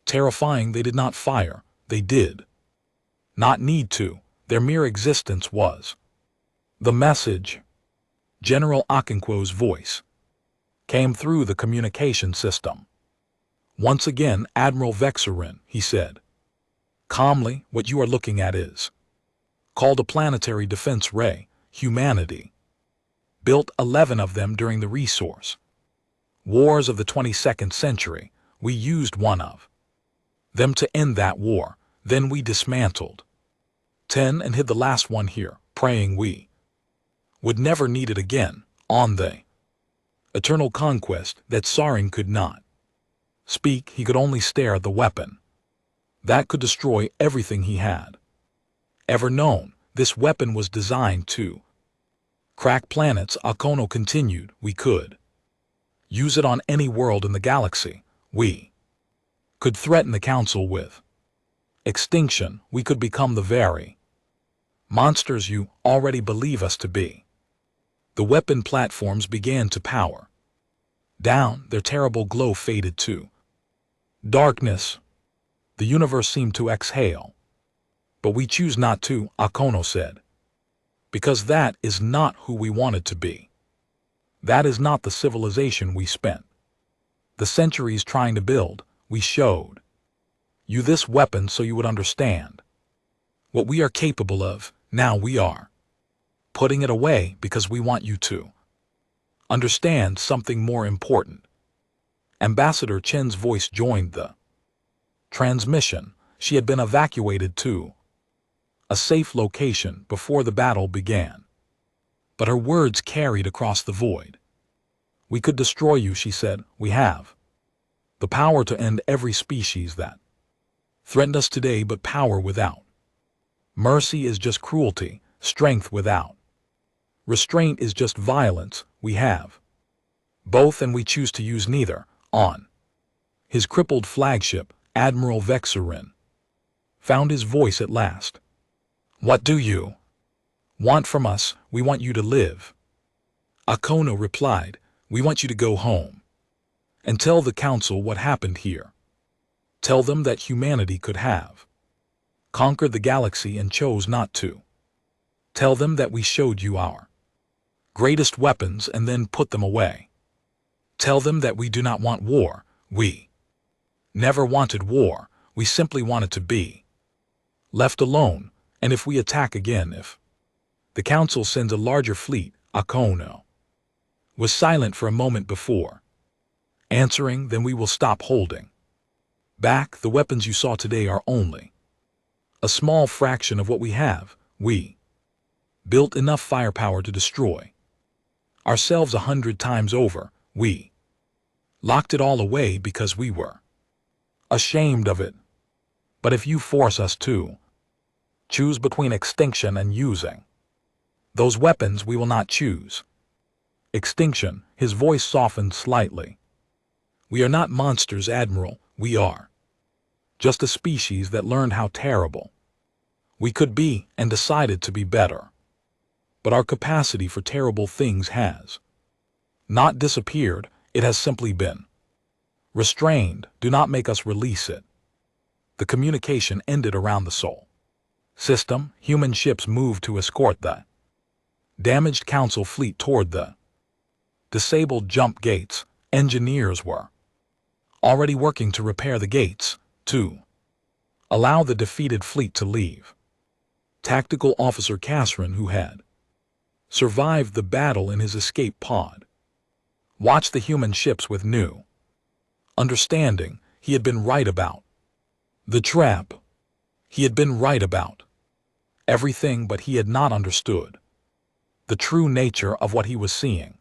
terrifying. They did not fire. They did not need to. Their mere existence was the message. General Okonkwo's voice came through the communication system. Once again, Admiral Vexerin, he said calmly, what you are looking at is called a planetary defense ray. Humanity built 11 of them during the resource wars of the 22nd century. We used one of them to end that war. Then we dismantled 10 and hid the last one here, praying we would never need it again. On the eternal conquest that Sarin could not speak. He could only stare at the weapon that could destroy everything he had ever known. This weapon was designed to crack planets. Akono continued. We could use it on any world in the galaxy. We could threaten the Council with extinction. We could become the very monsters you already believe us to be. The weapon platforms began to power down. Their terrible glow faded to darkness. The universe seemed to exhale. But we choose not to, Akono said, because that is not who we wanted to be. That is not the civilization we spent the centuries trying to build. We showed you this weapon so you would understand what we are capable of. Now we are putting it away because we want you to understand something more important. Ambassador Chen's voice joined the transmission. She had been evacuated to a safe location before the battle began. But her words carried across the void. We could destroy you, she said. We have the power to end every species that threatened us today, but power without mercy is just cruelty. Strength without restraint is just violence. We have both, and we choose to use neither. On his crippled flagship, Admiral Vexerin found his voice at last. What do you want from us? We want you to live. Akono replied. We want you to go home and tell the council what happened here. Tell them that humanity could have conquered the galaxy and chose not to. Tell them that we showed you our greatest weapons and then put them away. Tell them that we do not want war. We never wanted war. We simply wanted to be left alone, and if we attack again, if the council sends a larger fleet, Akono was silent for a moment before answering, then we will stop holding back. The weapons you saw today are only a small fraction of what we have. We built enough firepower to destroy ourselves 100 times over. We locked it all away because we were ashamed of it. But if you force us to choose between extinction and using those weapons, we will not choose extinction. His voice softened slightly. We are not monsters, Admiral. We are just a species that learned how terrible we could be and decided to be better. But our capacity for terrible things has not disappeared. It has simply been restrained. Do not make us release it. The communication ended around the Sol system. Human ships moved to escort the damaged council fleet toward the disabled jump gates. Engineers were already working to repair the gates to allow the defeated fleet to leave. Tactical Officer Kasrin, who had survived the battle in his escape pod, watched the human ships with new understanding. He had been right about the trap. He had been right about everything, but he had not understood the true nature of what he was seeing.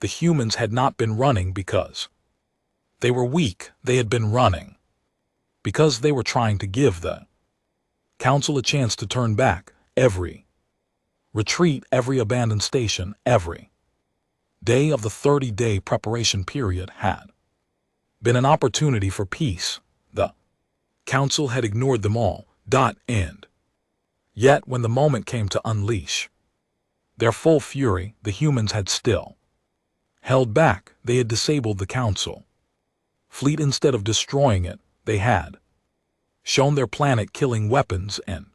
The humans had not been running because they were weak. They had been running because they were trying to give the council a chance to turn back. Every retreat, every abandoned station, every day of the 30-day preparation period had been an opportunity for peace. The council had ignored them all. And yet, when the moment came to unleash their full fury, the humans had still held back. They had disabled the council fleet instead of destroying it. They had shown their planet-killing weapons and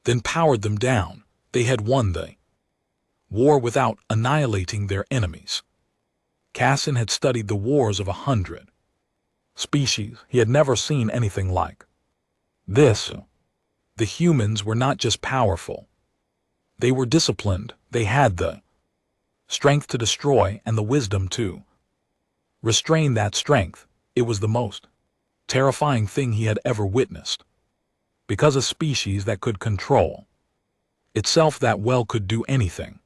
then powered them down. They had won the war without annihilating their enemies. Cassin had studied the wars of 100 species. He had never seen anything like this. The humans were not just powerful. They were disciplined. They had the strength to destroy and the wisdom to restrain that strength. It was the most terrifying thing he had ever witnessed, because a species that could control itself that well could do anything.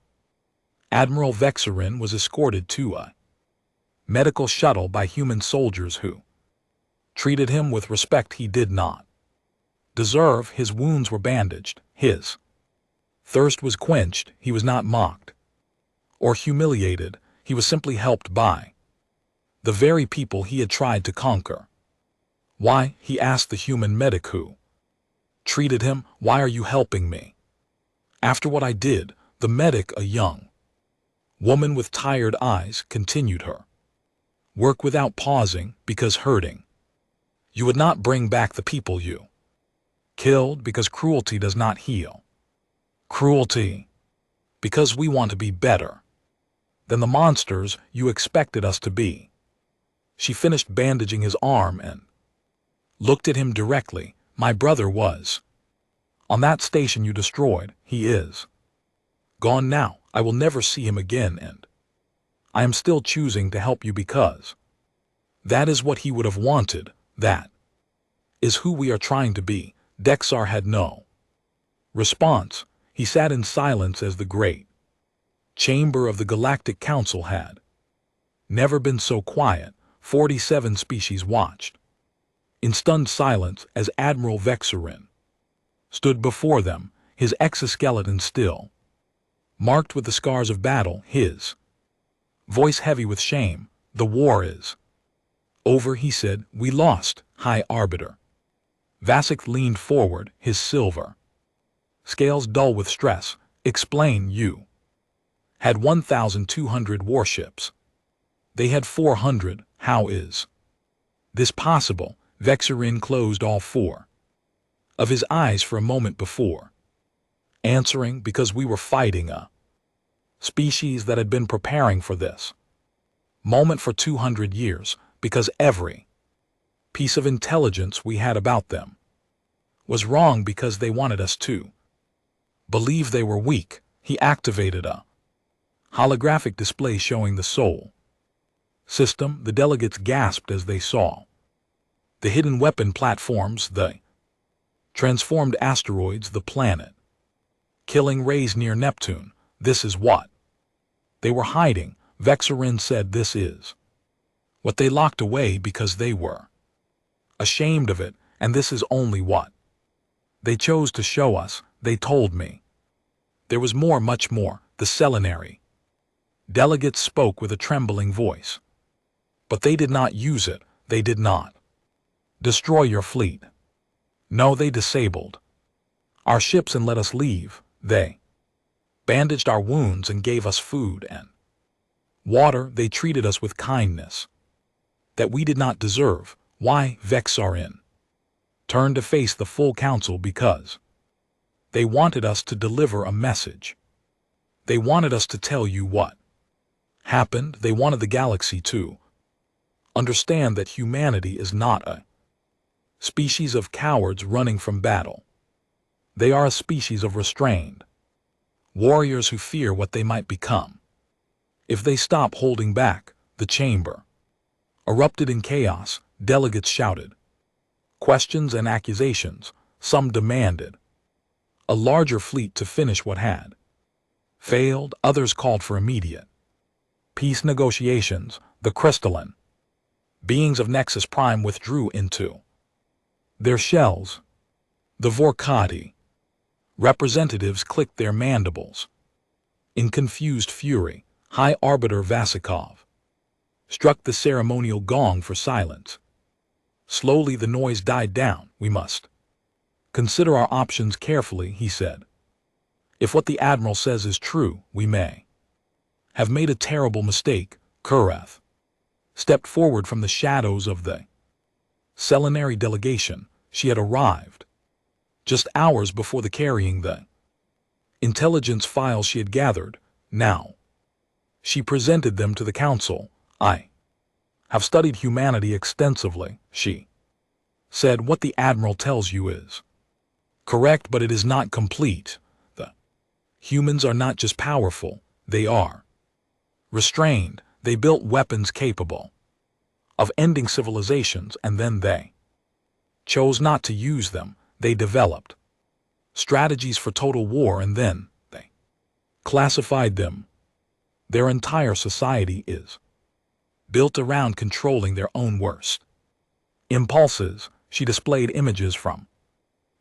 Admiral Vexerin was escorted to a medical shuttle by human soldiers who treated him with respect he did not deserve. His wounds were bandaged. His thirst was quenched. He was not mocked or humiliated. He was simply helped by the very people he had tried to conquer. Why? He asked the human medic who treated him. Why are you helping me? After what I did, the medic, a young woman with tired eyes, continued her work without pausing. Because hurting you would not bring back the people you killed. Because cruelty does not heal. Cruelty. Because we want to be better than the monsters you expected us to be. She finished bandaging his arm and looked at him directly. My brother was on that station you destroyed. He is gone now. I will never see him again, and I am still choosing to help you because that is what he would have wanted. That is who we are trying to be. Dexar had no response. He sat in silence as the great chamber of the Galactic Council had never been so quiet. 47 species watched in stunned silence as Admiral Vexerin stood before them, his exoskeleton still marked with the scars of battle, his voice heavy with shame. The war is over, he said. We lost, High Arbiter. Vasek leaned forward, his silver scales dull with stress. Explain. You had 1,200 warships. They had 400. How is this possible? Vexerin closed all four of his eyes for a moment before answering, because we were fighting a species that had been preparing for this moment for 200 years, because every piece of intelligence we had about them was wrong, because they wanted us to believe they were weak. He activated a holographic display showing the soul system. The delegates gasped as they saw the hidden weapon platforms, the transformed asteroids, the planet killing rays near Neptune. This is what they were hiding. Vexerin said this is what they locked away because they were ashamed of it, and this is only what they chose to show us. They told me there was more, much more. The selenary delegates spoke with a trembling voice. But they did not use it. They did not destroy your fleet. No, they disabled our ships and let us leave. They bandaged our wounds and gave us food and water. They treated us with kindness that we did not deserve. Why? Vexerin turned to face the full council. Because they wanted us to deliver a message. They wanted us to tell you what happened. They wanted the galaxy to understand that humanity is not a species of cowards running from battle. They are a species of restrained warriors who fear what they might become if they stop holding back. The chamber erupted in chaos. Delegates shouted questions and accusations. Some demanded a larger fleet to finish what had failed. Others called for immediate peace negotiations. The crystalline beings of Nexus Prime withdrew into their shells. The Vorkati representatives clicked their mandibles in confused fury. High Arbiter Vasikov struck the ceremonial gong for silence. Slowly the noise died down. We must consider our options carefully, he said. If what the Admiral says is true, we may have made a terrible mistake. Kurath stepped forward from the shadows of the selenary delegation. She had arrived just hours before the carrying the intelligence files she had gathered. Now she presented them to the council. I have studied humanity extensively, she said. What the Admiral tells you is correct, but it is not complete. The humans are not just powerful, they are restrained. They built weapons capable of ending civilizations, and then they chose not to use them. They developed strategies for total war, and then they classified them. Their entire society is built around controlling their own worst impulses. She displayed images from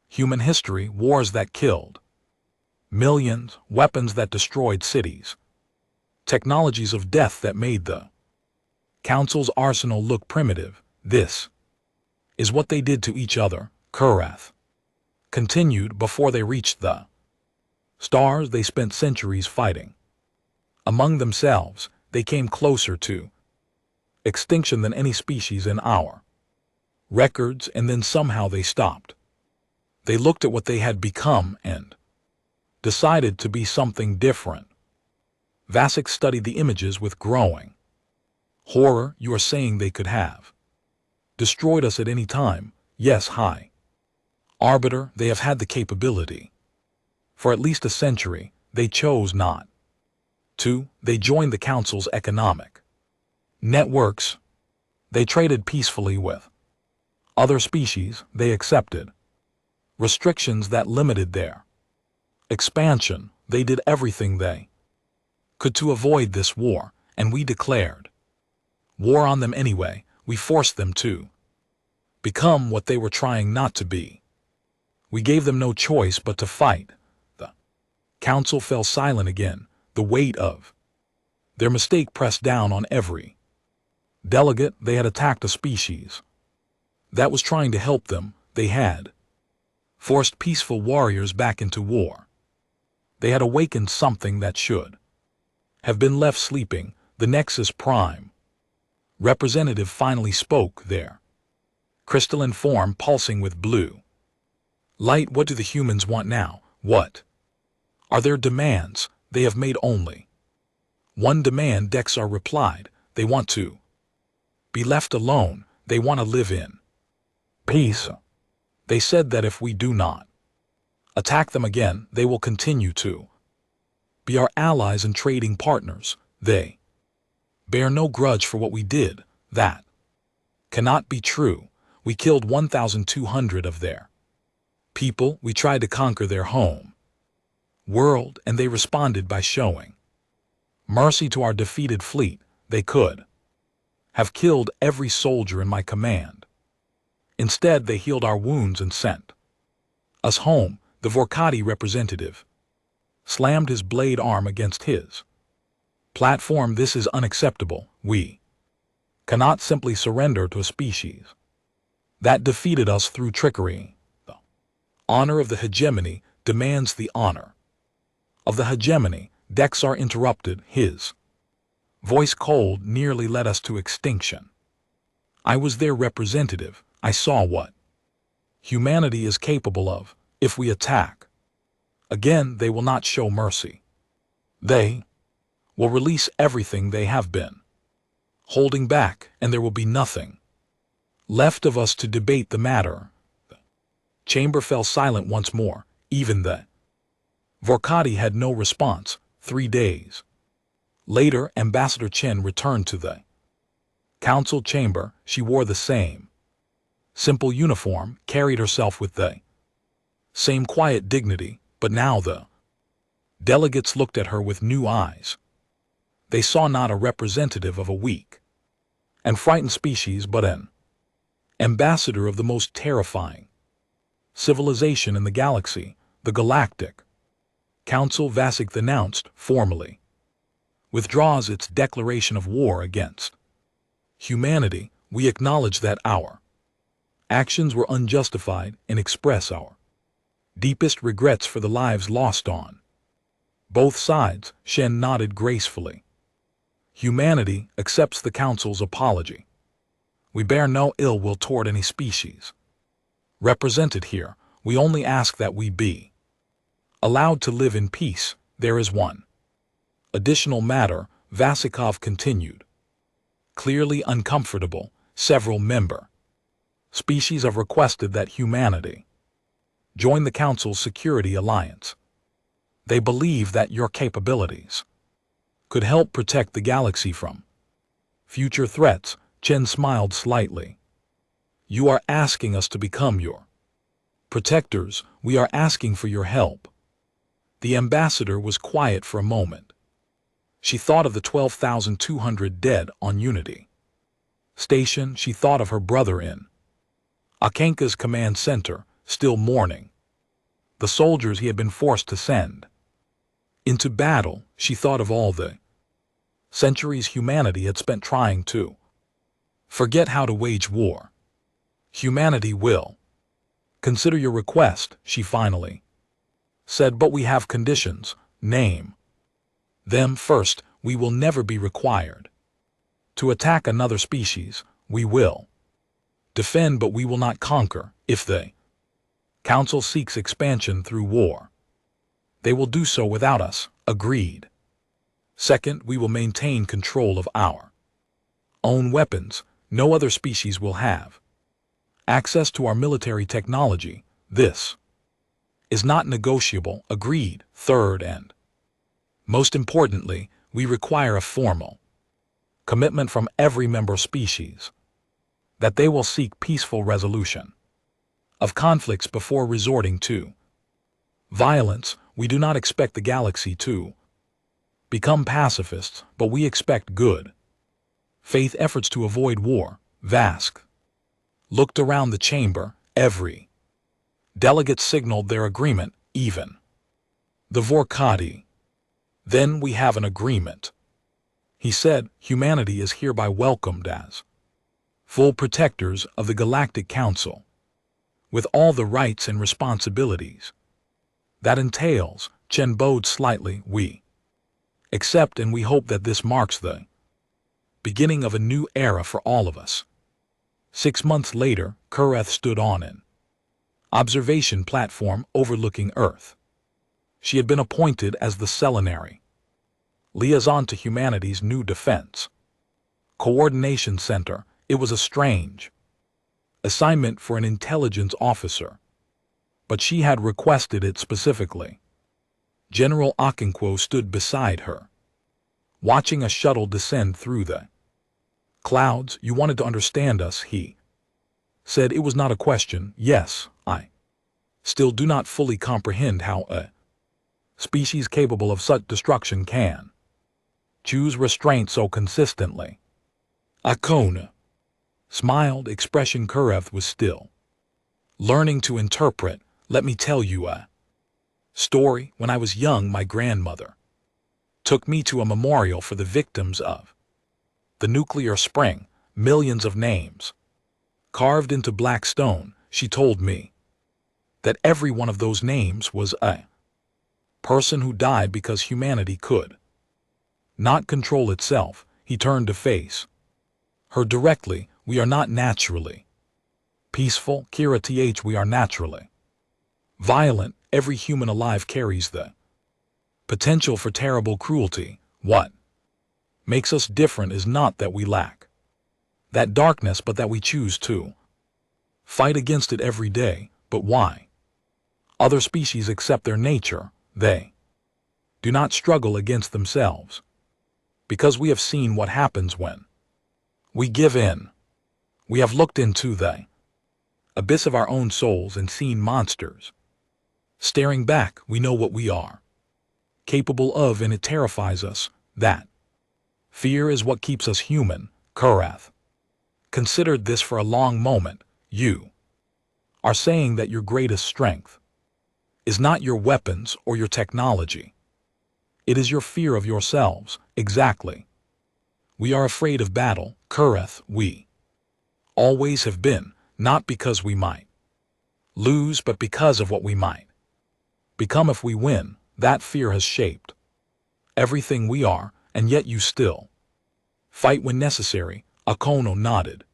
human history, wars that killed millions, weapons that destroyed cities, technologies of death that made the Council's arsenal look primitive. This is what they did to each other. Kurath continued. Before they reached the stars, they spent centuries fighting among themselves. They came closer to extinction than any species in our records, and then somehow they stopped. They looked at what they had become and decided to be something different. Vasek studied the images with growing horror. You are saying they could have destroyed us at any time? Yes, High Arbiter, they have had the capability for at least a century. They chose not to. They joined the Council's economic networks. They traded peacefully with other species. They accepted restrictions that limited their expansion. They did everything they could to avoid this war, and we declared war on them anyway. We forced them to become what they were trying not to be. We gave them no choice but to fight. The Council fell silent again. The weight of their mistake pressed down on every delegate. They had attacked a species that was trying to help them. They had forced peaceful warriors back into war. They had awakened something that should have been left sleeping. The Nexus Prime Representative finally spoke there. Crystalline form pulsing with blue light. What do the humans want now? What are their demands? They have made only one demand, Dexar replied. They want to be left alone. They want to live in peace. They said that if we do not attack them again, they will continue to be our allies and trading partners. They bear no grudge for what we did. That cannot be true. We killed 1,200 of their people. We tried to conquer their home world, and they responded by showing mercy to our defeated fleet. They could have killed every soldier in my command. Instead, they healed our wounds and sent us home. The Vorkati representative slammed his blade arm against his platform. This is unacceptable. We cannot simply surrender to a species that defeated us through trickery. The honor of the hegemony demands the honor of the hegemony. Dexar interrupted, his voice cold, nearly led us to extinction. I was their representative. I saw what humanity is capable of. If we attack again, they will not show mercy. They will release everything they have been holding back, and there will be nothing left of us to debate the matter. The chamber fell silent once more. Even the Vorkati had no response. 3 days later, Ambassador Chen returned to the council chamber. She wore the same simple uniform, carried herself with the same quiet dignity, but now the delegates looked at her with new eyes. They saw not a representative of a weak and frightened species, but an ambassador of the most terrifying civilization in the galaxy, the Galactic. Council Vasek announced formally withdraws its declaration of war against humanity. We acknowledge that our actions were unjustified and express our deepest regrets for the lives lost on both sides. Shen nodded gracefully. Humanity accepts the Council's apology. We bear no ill will toward any species represented here. We only ask that we be allowed to live in peace. There is one additional matter, Vasikov continued, clearly uncomfortable. Several member species have requested that humanity join the Council's Security Alliance. They believe that your capabilities could help protect the galaxy from future threats. Chen smiled slightly. You are asking us to become your protectors. We are asking for your help. The ambassador was quiet for a moment. She thought of the 12,200 dead on Unity Station. She thought of her brother in Akanka's command center, still mourning the soldiers he had been forced to send into battle. She thought of all the centuries humanity had spent trying to forget how to wage war. Humanity will consider your request, she finally said, but we have conditions. Name them. First, we will never be required to attack another species. We will defend, but we will not conquer. If the Council seeks expansion through war, they will do so without us. Agreed. Second, we will maintain control of our own weapons. No other species will have access to our military technology. This is not negotiable. Agreed. Third, and most importantly, we require a formal commitment from every member species that they will seek peaceful resolution of conflicts before resorting to violence. We do not expect the galaxy to become pacifists, but we expect good faith efforts to avoid war. Vask looked around the chamber. Every delegate signaled their agreement, even the Vorkati. Then we have an agreement, he said. Humanity is hereby welcomed as full protectors of the Galactic Council, with all the rights and responsibilities that entails. Chen bowed slightly. We accept, and we hope that this marks the Beginning of a new era for all of us. 6 months later, Kureth stood on an observation platform overlooking Earth. She had been appointed as the Selenary liaison to humanity's new defense coordination center. It was a strange assignment for an intelligence officer, but she had requested it specifically. General Okonkwo stood beside her, watching a shuttle descend through the clouds. You wanted to understand us, he said. It was not a question. Yes, I still do not fully comprehend how a species capable of such destruction can choose restraint so consistently. Akona smiled. Expression. Kureth was still learning to interpret. Let me tell you a story. When I was young, my grandmother took me to a memorial for the victims of the nuclear spring. Millions of names carved into black stone. She told me that every one of those names was a person who died because humanity could not control itself. He turned to face her directly. We are not naturally peaceful, Kira. We are naturally violent. Every human alive carries the potential for terrible cruelty. What makes us different is not that we lack that darkness, but that we choose to fight against it every day. But why? Other species accept their nature. They do not struggle against themselves. Because we have seen what happens when we give in. We have looked into the abyss of our own souls and seen monsters staring back. We know what we are capable of, and it terrifies us. That fear is what keeps us human. Kureth considered this for a long moment. You are saying that your greatest strength is not your weapons or your technology. It is your fear of yourselves. Exactly. We are afraid of battle, Kureth. We always have been, not because we might lose, but because of what we might become if we win. That fear has shaped everything we are, and yet you still fight when necessary. Akono nodded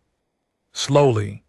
slowly.